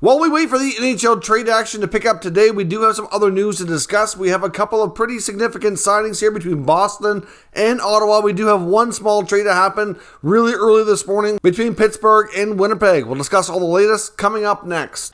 While we wait for the NHL trade action to pick up today, we do have some other news to discuss. We have a couple of pretty significant signings here between Boston and Ottawa. We do have one small trade to happen really early this morning between Pittsburgh and Winnipeg. We'll discuss all the latest coming up next.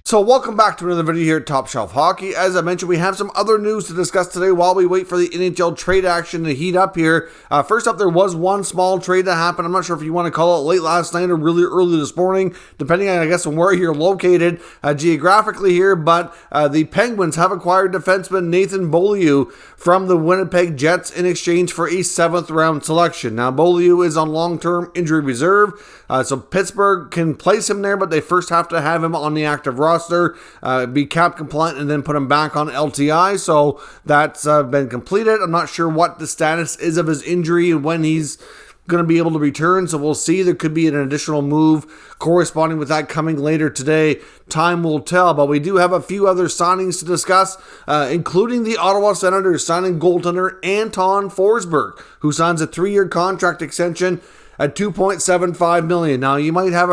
So welcome back to another video here at Top Shelf Hockey. As I mentioned, we have some other news to discuss today while we wait for the NHL trade action to heat up here. First up, there was one small trade that happened. I'm not sure if you want to call it late last night or really early this morning, depending on, I guess, on where you're located geographically here. But the Penguins have acquired defenseman Nathan Beaulieu from the Winnipeg Jets in exchange for a 7th round selection. Now, Beaulieu is on long-term injury reserve, so Pittsburgh can place him there, but they first have to have him on the active roster. Be cap compliant, and then put him back on LTI. So that's been completed. I'm not sure what the status is of his injury and when he's going to be able to return. So we'll see. There could be an additional move corresponding with that coming later today. Time will tell. But we do have a few other signings to discuss, including the Ottawa Senators signing goaltender Anton Forsberg, who signs a 3-year contract extension at $2.75 million. Now, you might have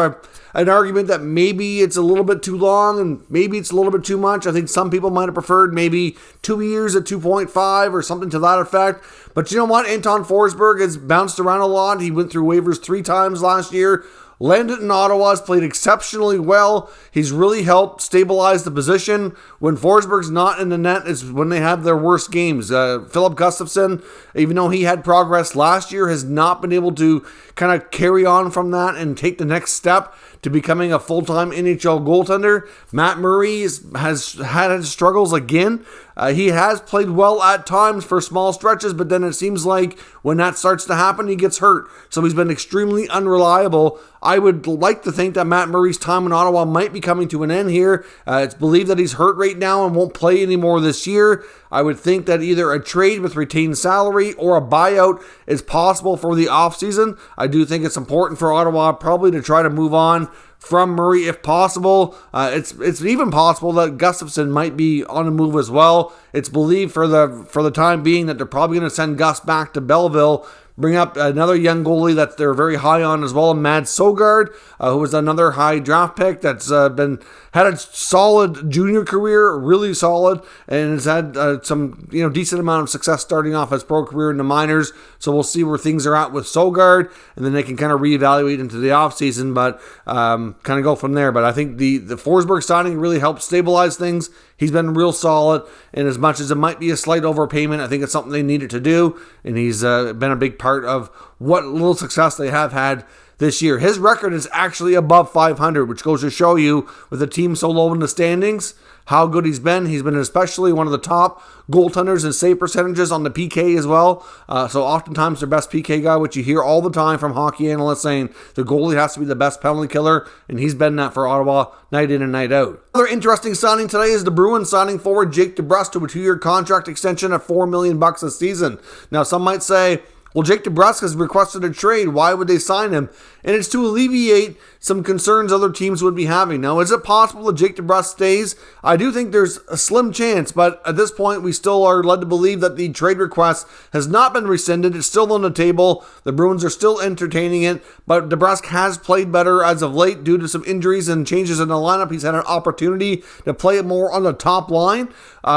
an argument that maybe it's a little bit too long and maybe it's a little bit too much. I think some people might have preferred maybe 2 years at 2.5 or something to that effect. But you know what? Anton Forsberg has bounced around a lot. He went through waivers 3 times last year. Landed in Ottawa, has played exceptionally well. He's really helped stabilize the position. When Forsberg's not in the net is when they have their worst games. Philip Gustafsson, even though he had progress last year, has not been able to kind of carry on from that and take the next step to becoming a full-time NHL goaltender. Matt Murray has had his struggles again. He has played well at times for small stretches, but then it seems like when that starts to happen, he gets hurt. So he's been extremely unreliable. I would like to think that Matt Murray's time in Ottawa might be coming to an end here. It's believed that he's hurt right now and won't play anymore this year. I would think that either a trade with retained salary or a buyout is possible for the offseason. I do think it's important for Ottawa probably to try to move on from Murray if possible. It's even possible that Gustafsson might be on a move as well. It's believed for the time being that they're probably going to send Gus back to Belleville, bring up another young goalie that they're very high on as well, Mads Søgaard, who was another high draft pick that's had a solid junior career, really solid, and has had some decent amount of success starting off his pro career in the minors. So we'll see where things are at with Søgaard, and then they can kind of reevaluate into the offseason, but kind of go from there. But I think the Forsberg signing really helped stabilize things. He's been real solid, and as much as it might be a slight overpayment, I think it's something they needed to do, and he's been a big part of what little success they have had this year. His record is actually above 500, which goes to show you, with the team so low in the standings, how good he's been. He's been especially one of the top goaltenders in save percentages on the PK as well. So oftentimes their best PK guy, which you hear all the time from hockey analysts saying the goalie has to be the best penalty killer, and he's been that for Ottawa night in and night out. Another interesting signing today is the Bruins signing forward Jake Debrusk to a 2-year contract extension at $4 million a season. Now, some might say, well, Jake Debrusk has requested a trade. Why would they sign him? And it's to alleviate some concerns other teams would be having. Now, is it possible that Jake Debrusk stays? I do think there's a slim chance, but at this point, we still are led to believe that the trade request has not been rescinded. It's still on the table. The Bruins are still entertaining it, but Debrusk has played better as of late due to some injuries and changes in the lineup. He's had an opportunity to play it more on the top line,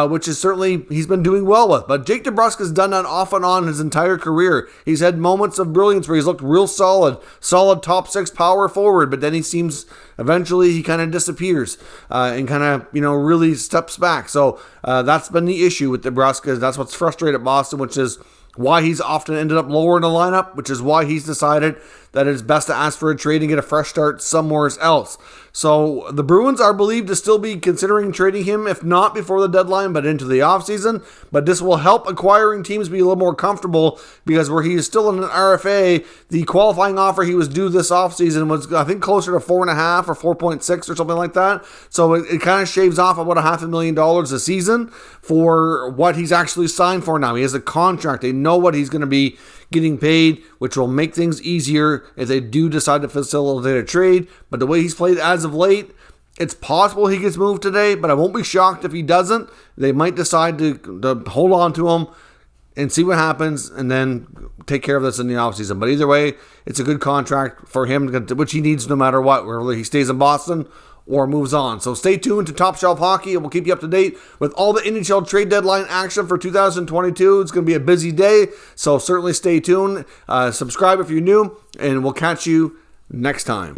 which is certainly he's been doing well with. But Jake Debrusk has done that off and on his entire career. He's had moments of brilliance where he's looked real solid top 6 power forward, but then he seems eventually he kind of disappears and kind of really steps back. So that's been the issue with Debrusk. That's what's frustrated Boston, which is why he's often ended up lower in the lineup, which is why he's decided that it's best to ask for a trade and get a fresh start somewhere else. So the Bruins are believed to still be considering trading him, if not before the deadline, but into the offseason. But this will help acquiring teams be a little more comfortable, because where he is still in an RFA, the qualifying offer he was due this offseason was, I think, closer to 4.5 or 4.6 or something like that. So it kind of shaves off about $500,000 a season for what he's actually signed for now. He has a contract. They know what he's going to be getting paid, which will make things easier if they do decide to facilitate a trade. But the way he's played as of late, it's possible he gets moved today, but I won't be shocked if he doesn't. They might decide to hold on to him and see what happens, and then take care of this in the offseason. But either way, it's a good contract for him, which he needs no matter what, whether he stays in Boston or moves on. So stay tuned to Top Shelf Hockey, and we'll keep you up to date with all the NHL trade deadline action for 2022. It's going to be a busy day, so certainly stay tuned. Subscribe if you're new, and we'll catch you next time.